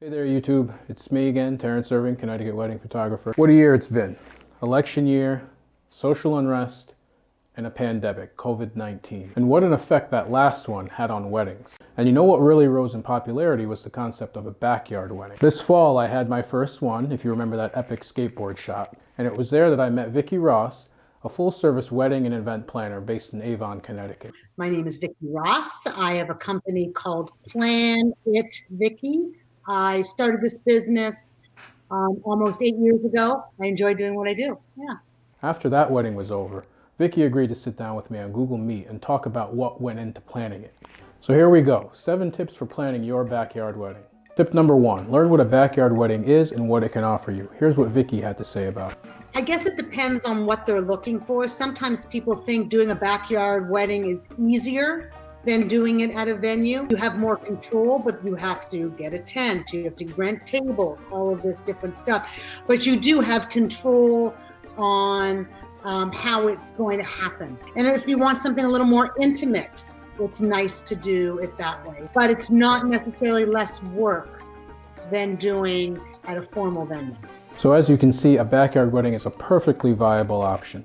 Hey there YouTube, it's me again, Terrence Irving, Connecticut wedding photographer. What a year it's been. Election year, social unrest, and a pandemic, COVID-19. And what an effect that last one had on weddings. And you know what really rose in popularity was the concept of a backyard wedding. This fall I had my first one, if you remember that epic skateboard shot. And it was there that I met Vicki, a full-service wedding and event planner based in Avon, Connecticut. My name is Vicki. I have a company called Plan It Vicki. I started this business almost 8 years ago. I enjoy doing what I do. Yeah. After that wedding was over, Vicki agreed to sit down with me on Google Meet and talk about what went into planning it. So here we go, 7 tips for planning your backyard wedding. Tip number 1, learn what a backyard wedding is and what it can offer you. Here's what Vicki had to say about it. I guess it depends on what they're looking for. Sometimes people think doing a backyard wedding is easier than doing it at a venue. You have more control, but you have to get a tent, you have to rent tables, all of this different stuff. But you do have control on how it's going to happen. And if you want something a little more intimate, it's nice to do it that way. But it's not necessarily less work than doing at a formal venue. So as you can see, a backyard wedding is a perfectly viable option.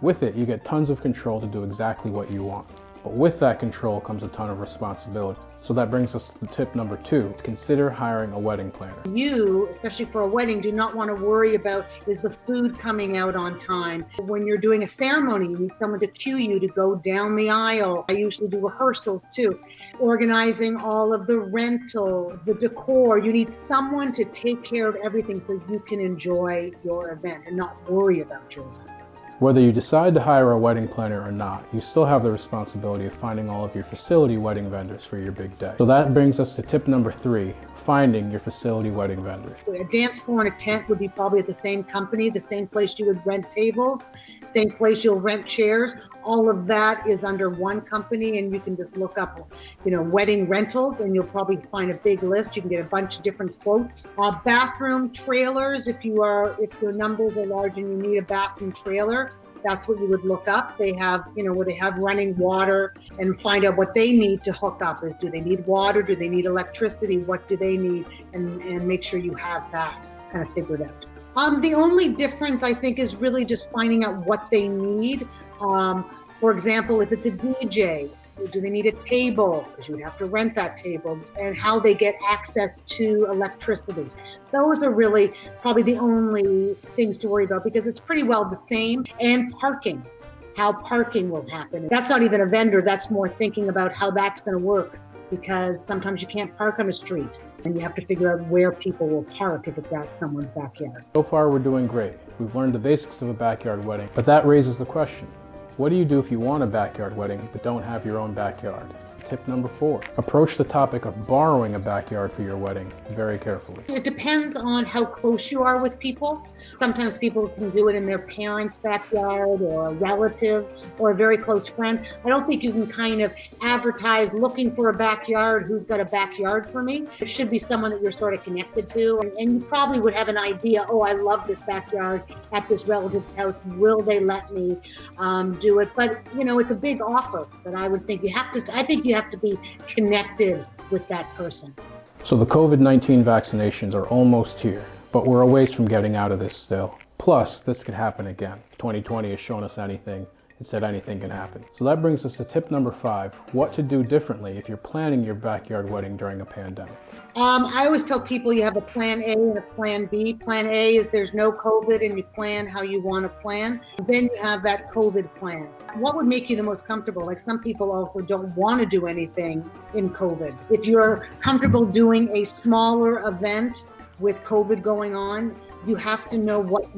With it, you get tons of control to do exactly what you want. But with that control comes a ton of responsibility. So that brings us to tip number 2, consider hiring a wedding planner. You, especially for a wedding, do not want to worry about, is the food coming out on time? When you're doing a ceremony, you need someone to cue you to go down the aisle. I usually do rehearsals too. Organizing all of the rental, the decor. You need someone to take care of everything so you can enjoy your event and not worry about your event. Whether you decide to hire a wedding planner or not, you still have the responsibility of finding all of your facility wedding vendors for your big day. So that brings us to tip number 3, finding your facility wedding vendors. A dance floor and a tent would be probably at the same company, the same place you would rent tables, same place you'll rent chairs. All of that is under one company, and you can just look up, wedding rentals, and you'll probably find a big list. You can get a bunch of different quotes. Bathroom trailers, if your numbers are large and you need a bathroom trailer, that's what you would look up. They have, where they have running water, and find out what they need to hook up. Do they need water? Do they need electricity? What do they need? And make sure you have that kind of figured out. The only difference, I think, is really just finding out what they need. For example, if it's a DJ, do they need a table? Because you would have to rent that table, and how they get access to electricity. Those are really probably the only things to worry about, because it's pretty well the same. And parking, how parking will happen. That's not even a vendor, that's more thinking about how that's going to work, because sometimes you can't park on a street, and you have to figure out where people will park if it's at someone's backyard. So far we're doing great. We've learned the basics of a backyard wedding, but that raises the question. What do you do if you want a backyard wedding but don't have your own backyard? Tip number 4, approach the topic of borrowing a backyard for your wedding very carefully. It depends on how close you are with people. Sometimes people can do it in their parents' backyard, or a relative, or a very close friend. I don't think you can kind of advertise looking for a backyard, who's got a backyard for me. It should be someone that you're sort of connected to, and you probably would have an idea, oh, I love this backyard at this relative's house. Will they let me do it? But, it's a big offer, but I would think you have to be connected with that person. So the COVID-19 vaccinations are almost here, but we're a ways from getting out of this still. Plus, this could happen again. 2020 has shown us anything. It said anything can happen. So that brings us to tip number 5, what to do differently if you're planning your backyard wedding during a pandemic. I always tell people you have a plan A and a plan B. Plan A is there's no COVID and you plan how you want to plan. Then you have that COVID plan. What would make you the most comfortable? Like, some people also don't want to do anything in COVID. If you're comfortable doing a smaller event with COVID going on, you have to know what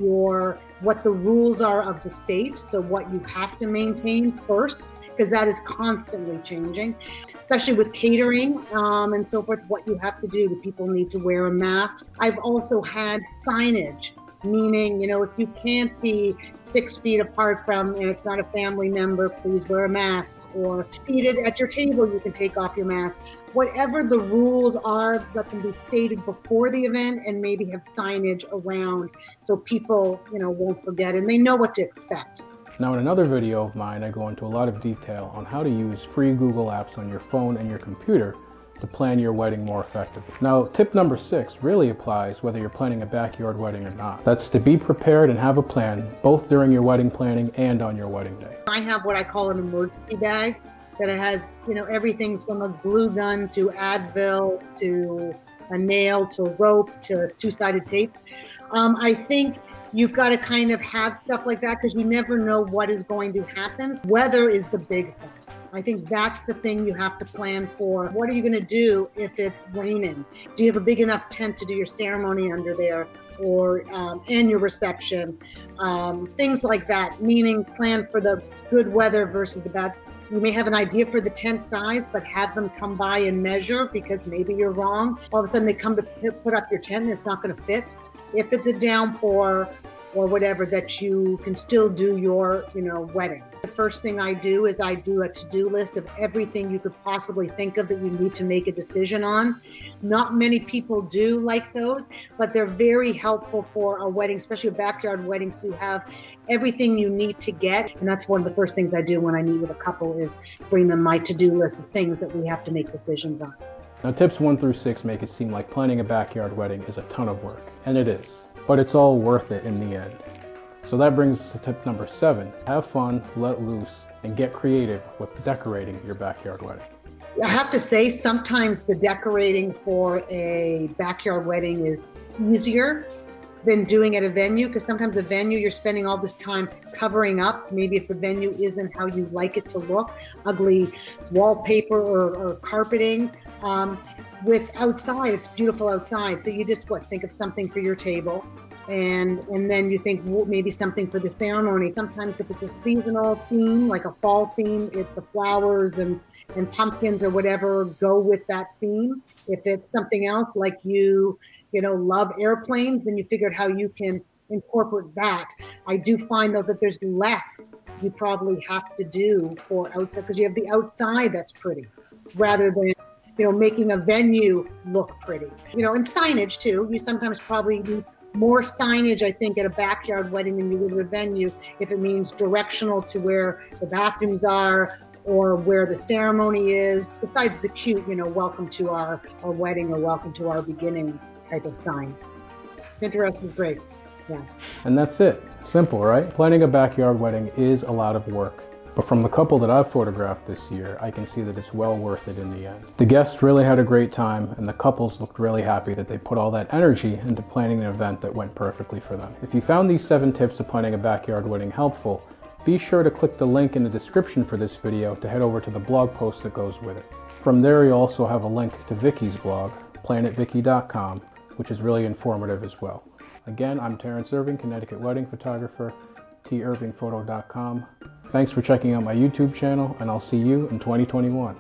the rules are of the state, so what you have to maintain first, because that is constantly changing, especially with catering and so forth, what you have to do. Do people need to wear a mask? I've also had signage, meaning, if you can't be 6 feet apart from, and it's not a family member, please wear a mask. Or seated at your table, you can take off your mask. Whatever the rules are that can be stated before the event, and maybe have signage around so people, won't forget and they know what to expect. Now in another video of mine, I go into a lot of detail on how to use free Google Apps on your phone and your computer to to plan your wedding more effectively. Now, tip number 6 really applies whether you're planning a backyard wedding or not. That's to be prepared and have a plan, both during your wedding planning and on your wedding day. I have what I call an emergency bag that it has, everything from a glue gun to Advil to a nail to a rope to two-sided tape. I think you've got to kind of have stuff like that because you never know what is going to happen. Weather is the big thing. I think that's the thing you have to plan for. What are you going to do if it's raining? Do you have a big enough tent to do your ceremony under there, or and your reception? Things like that, meaning plan for the good weather versus the bad. You may have an idea for the tent size, but have them come by and measure because maybe you're wrong. All of a sudden they come to put up your tent and it's not going to fit. If it's a downpour or whatever, that you can still do your, wedding. The first thing I do is I do a to-do list of everything you could possibly think of that you need to make a decision on. Not many people do like those, but they're very helpful for a wedding, especially a backyard wedding, so you have everything you need to get. And that's one of the first things I do when I meet with a couple is bring them my to-do list of things that we have to make decisions on. Now, tips 1 through 6 make it seem like planning a backyard wedding is a ton of work, and it is, but it's all worth it in the end. So that brings us to tip number 7. Have fun, let loose, and get creative with decorating your backyard wedding. I have to say, sometimes the decorating for a backyard wedding is easier than doing at a venue, because sometimes a venue you're spending all this time covering up. Maybe if the venue isn't how you like it to look, ugly wallpaper or carpeting. With outside, it's beautiful outside. So you just think of something for your table. And then you think maybe something for the ceremony. Sometimes if it's a seasonal theme, like a fall theme, if the flowers and pumpkins or whatever go with that theme. If it's something else, like you love airplanes, then you figure out how you can incorporate that. I do find though that there's less you probably have to do for outside, because you have the outside that's pretty, rather than making a venue look pretty. And signage too. You sometimes probably need more signage, I think, at a backyard wedding than you would at a venue, if it means directional to where the bathrooms are or where the ceremony is, besides the cute, welcome to our wedding or welcome to our beginning type of sign. Pinterest is great. Yeah. And that's it. Simple, right? Planning a backyard wedding is a lot of work. But from the couple that I've photographed this year, I can see that it's well worth it in the end. The guests really had a great time, and the couples looked really happy that they put all that energy into planning an event that went perfectly for them. If you found these 7 tips of planning a backyard wedding helpful, be sure to click the link in the description for this video to head over to the blog post that goes with it. From there, you'll also have a link to Vicki's blog, planetvicki.com, which is really informative as well. Again, I'm Terrence Irving, Connecticut wedding photographer, irvingphoto.com. Thanks for checking out my YouTube channel, and I'll see you in 2021.